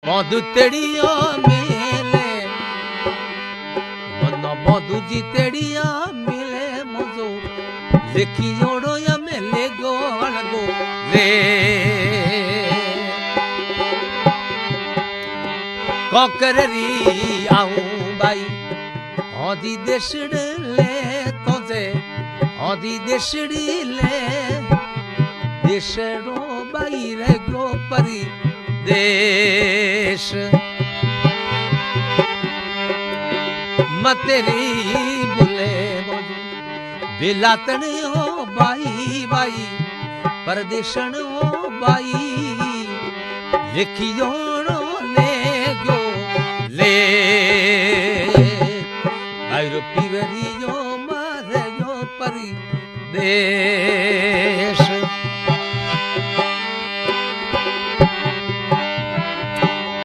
बंधु तेड़िया मिले मनो बंधु जी तेड़िया मिले मजो लेखी जोड़ो या मेले गो रे ककरी आऊं बाई आदि देशड़े ले तोजे आदि देशड़ी ले देशड़ो बाई रे गो परी देश मतेरी बुले बिलातन हो बाई बाई परदेशन हो बाई लिखियो